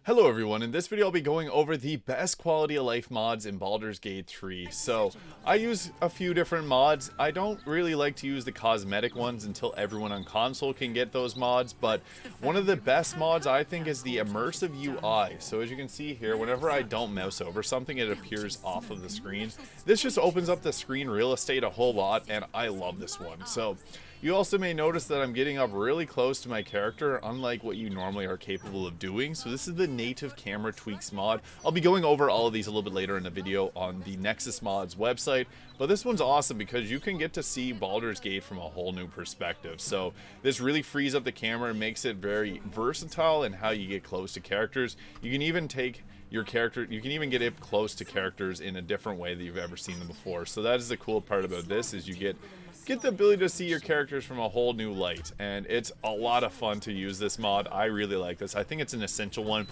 Hello everyone, in this video I'll be going over the best quality of life mods in Baldur's Gate 3. So, I use a few different mods. I don't really like to use the cosmetic ones until everyone on console can get those mods, but one of the best mods I think is the immersive UI. So as you can see here, whenever I don't mouse over something, it appears off of the screen. This just opens up the screen real estate a whole lot, and I love this one. So, you also may notice that I'm getting up really close to my character, unlike what you normally are capable of doing. So this is the native camera tweaks mod. I'll be going over all of these a little bit later in the video on the Nexus Mods website, but this one's awesome because you can get to see Baldur's Gate from a whole new perspective. So this really frees up the camera and makes it very versatile in how you get close to characters. You can even take your character, you can even get up close to characters in a different way that you've ever seen them before. So that is the cool part about this, is you get the ability to see your characters from a whole new light, and it's a lot of fun to use this mod. I really like this. I think it's an essential one,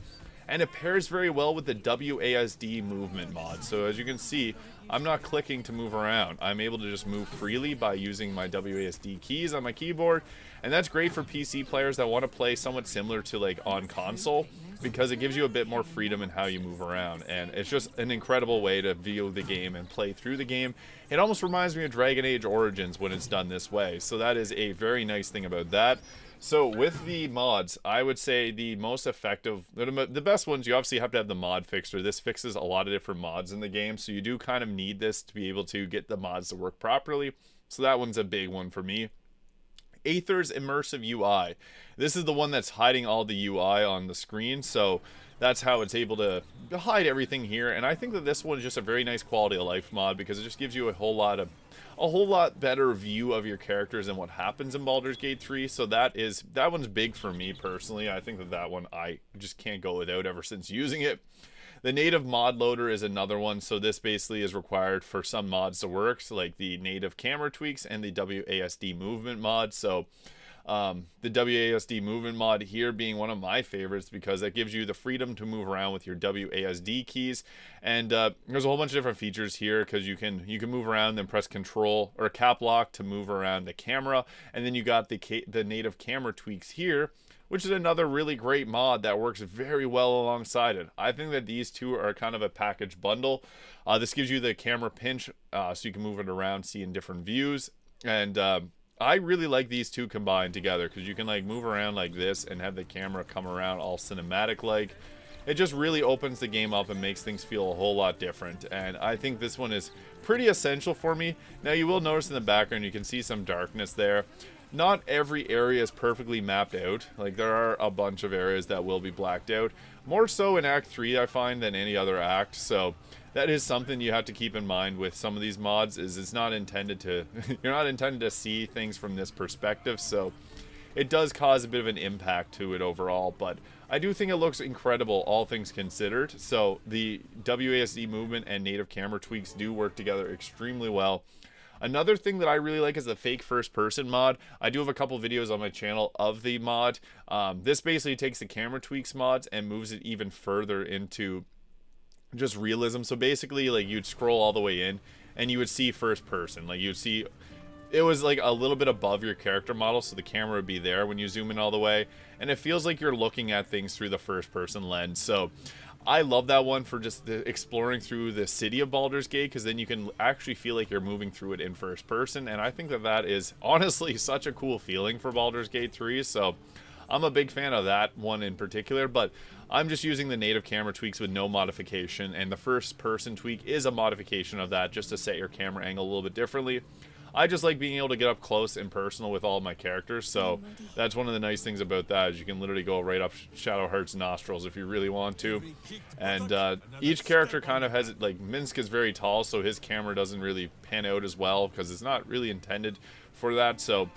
and it pairs very well with the WASD movement mod. So as you can see, I'm not clicking to move around. I'm able to just move freely by using my WASD keys on my keyboard, and that's great for PC players that want to play somewhat similar to like on console, because it gives you a bit more freedom in how you move around, and it's just an incredible way to view the game and play through the game. It almost reminds me of Dragon Age Origins when it's done this way, so that is a very nice thing about that. So with the mods, I would say the most effective, the best ones, you obviously have to have the mod fixer. This fixes a lot of different mods in the game, so you do kind of need this to be able to get the mods to work properly. So that one's a big one for me. Aether's immersive UI. This is the one that's hiding all the UI on the screen, so that's how it's able to hide everything here. And I think that this one is just a very nice quality of life mod, because it just gives you a whole lot better view of your characters and what happens in Baldur's Gate 3. So that one's big for me personally. I think that one I just can't go without ever since using it. The native mod loader is another one, so this basically is required for some mods to work, so like the native camera tweaks and the WASD movement mod. So the WASD movement mod here being one of my favorites, because it gives you the freedom to move around with your WASD keys, and there's a whole bunch of different features here, because you can move around, then press control or cap lock to move around the camera, and then you got the native camera tweaks here, which is another really great mod that works very well alongside it. I think that these two are kind of a package bundle. This gives you the camera pinch, so you can move it around, see in different views, and I really like these two combined together, because you can like move around like this and have the camera come around all cinematic like. It just really opens the game up and makes things feel a whole lot different, and I think this one is pretty essential for me. Now you will notice in the background you can see some darkness there. Not every area is perfectly mapped out. Like, there are a bunch of areas that will be blacked out. More so in Act 3, I find, than any other act. So that is something you have to keep in mind with some of these mods, is it's not intended to you're not intended to see things from this perspective. So it does cause a bit of an impact to it overall, but I do think it looks incredible, all things considered. So the WASD movement and native camera tweaks do work together extremely well. Another thing that I really like is the fake first person mod. I do have a couple videos on my channel of the mod. This basically takes the camera tweaks mods and moves it even further into just realism. So basically, like, you'd scroll all the way in and you would see first person. Like, you'd see it was like a little bit above your character model, so the camera would be there when you zoom in all the way, and it feels like you're looking at things through the first person lens. So I love that one for just exploring through the city of Baldur's Gate, because then you can actually feel like you're moving through it in first person, and I think that is honestly such a cool feeling for Baldur's Gate 3. So I'm a big fan of that one in particular, but I'm just using the native camera tweaks with no modification, and the first person tweak is a modification of that, just to set your camera angle a little bit differently. I just like being able to get up close and personal with all of my characters, so that's one of the nice things about that, is you can literally go right up Shadowheart's nostrils if you really want to. And each character kind of has, like, Minsk is very tall, so his camera doesn't really pan out as well, because it's not really intended for that. So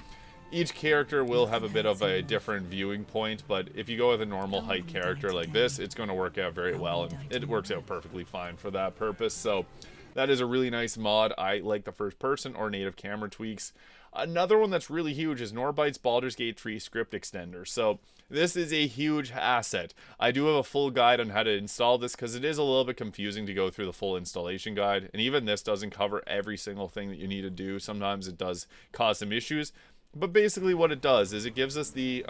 each character will have a bit of a different viewing point, but if you go with a normal height character like this, it's going to work out very well, and it works out perfectly fine for that purpose. So that is a really nice mod. I like the first person or native camera tweaks. Another one that's really huge is Norbite's Baldur's Gate 3 script extender. So this is a huge asset. I do have a full guide on how to install this, because it is a little bit confusing to go through the full installation guide, and even this doesn't cover every single thing that you need to do. Sometimes it does cause some issues, but basically what it does is it gives us this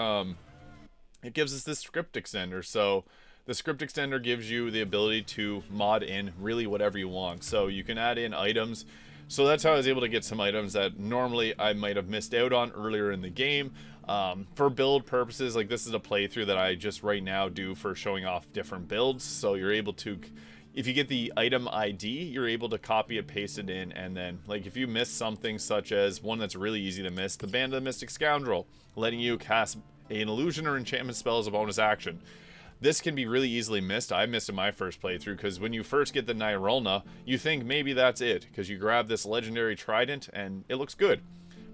script extender. So the script extender gives you the ability to mod in really whatever you want. So you can add in items. So that's how I was able to get some items that normally I might have missed out on earlier in the game. For build purposes, like this is a playthrough that I just right now do for showing off different builds. So you're able to, if you get the item ID, you're able to copy it, paste it in, and then like if you miss something such as one that's really easy to miss, the Band of the Mystic Scoundrel, letting you cast an illusion or enchantment spell as a bonus action. This can be really easily missed. I missed in my first playthrough because when you first get the Nyrulna, you think maybe that's it because you grab this legendary trident and it looks good.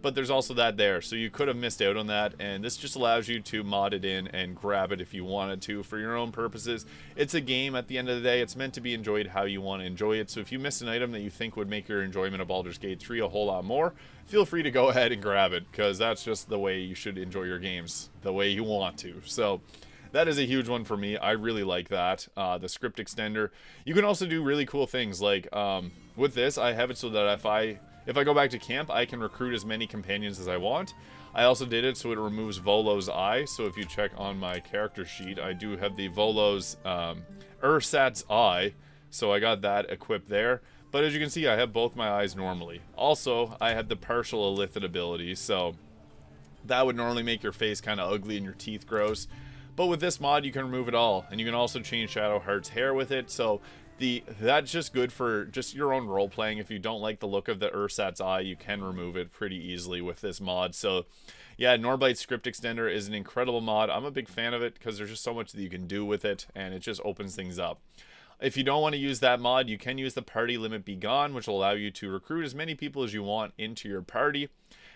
But there's also that there, so you could have missed out on that, and this just allows you to mod it in and grab it if you wanted to for your own purposes. It's a game at the end of the day. It's meant to be enjoyed how you want to enjoy it, so if you miss an item that you think would make your enjoyment of Baldur's Gate 3 a whole lot more, feel free to go ahead and grab it, because that's just the way you should enjoy your games, the way you want to. So that is a huge one for me. I really like that. The script extender. You can also do really cool things, like with this, I have it so that if I go back to camp, I can recruit as many companions as I want. I also did it so it removes Volo's eye. So if you check on my character sheet, I do have the Volo's Ursat's eye. So I got that equipped there. But as you can see, I have both my eyes normally. Also, I have the partial illithid ability. So that would normally make your face kind of ugly and your teeth gross. But with this mod, you can remove it all. And you can also change Shadowheart's hair with it. So that's just good for just your own role playing. If you don't like the look of the Ursat's eye, you can remove it pretty easily with this mod. So yeah, Norblight script extender is an incredible mod. I'm a big fan of it because there's just so much that you can do with it, and it just opens things up. If you don't want to use that mod, you can use the party limit be gone, which will allow you to recruit as many people as you want into your party.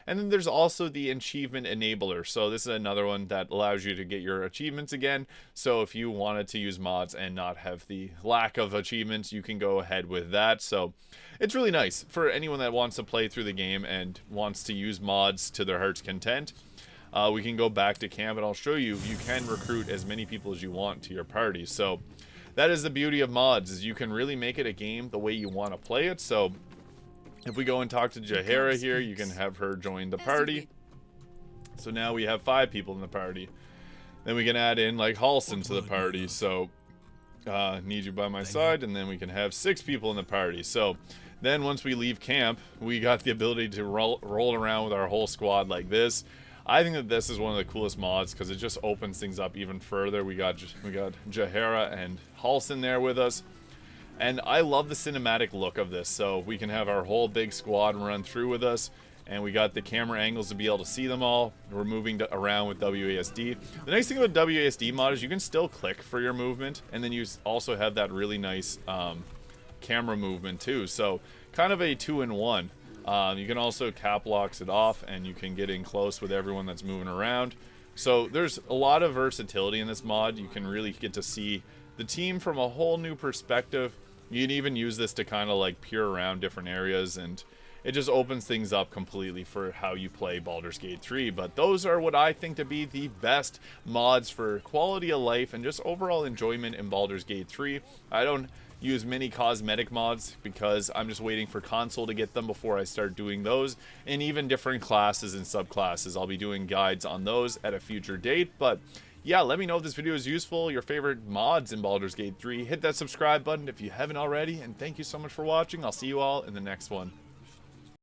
And then there's also the achievement enabler. So this is another one that allows you to get your achievements again. So if you wanted to use mods and not have the lack of achievements, you can go ahead with that. So it's really nice for anyone that wants to play through the game and wants to use mods to their heart's content. We can go back to camp and I'll show you, you can recruit as many people as you want to your party. So that is the beauty of mods, is you can really make it a game the way you want to play it. So if we go and talk to Jaheira here, you can have her join the party. So now we have 5 people in the party. Then we can add in like Halson to the party. So need you by my side, and then we can have 6 people in the party. So then once we leave camp, we got the ability to roll around with our whole squad like this. I think that this is one of the coolest mods because it just opens things up even further. We got Jaheira and Halson there with us. And I love the cinematic look of this. So we can have our whole big squad run through with us. And we got the camera angles to be able to see them all. We're moving around with WASD. The nice thing about WASD mod is you can still click for your movement. And then you also have that really nice camera movement too. So kind of a 2-in-1. You can also cap locks it off, and you can get in close with everyone that's moving around. So there's a lot of versatility in this mod. You can really get to see the team from a whole new perspective. You can even use this to kind of like peer around different areas, and it just opens things up completely for how you play Baldur's Gate 3. But those are what I think to be the best mods for quality of life and just overall enjoyment in Baldur's Gate 3. I don't use many cosmetic mods because I'm just waiting for console to get them before I start doing those, and even different classes and subclasses. I'll be doing guides on those at a future date. But yeah, let me know if this video is useful, your favorite mods in Baldur's Gate 3. Hit that subscribe button if you haven't already, and thank you so much for watching. I'll see you all in the next one.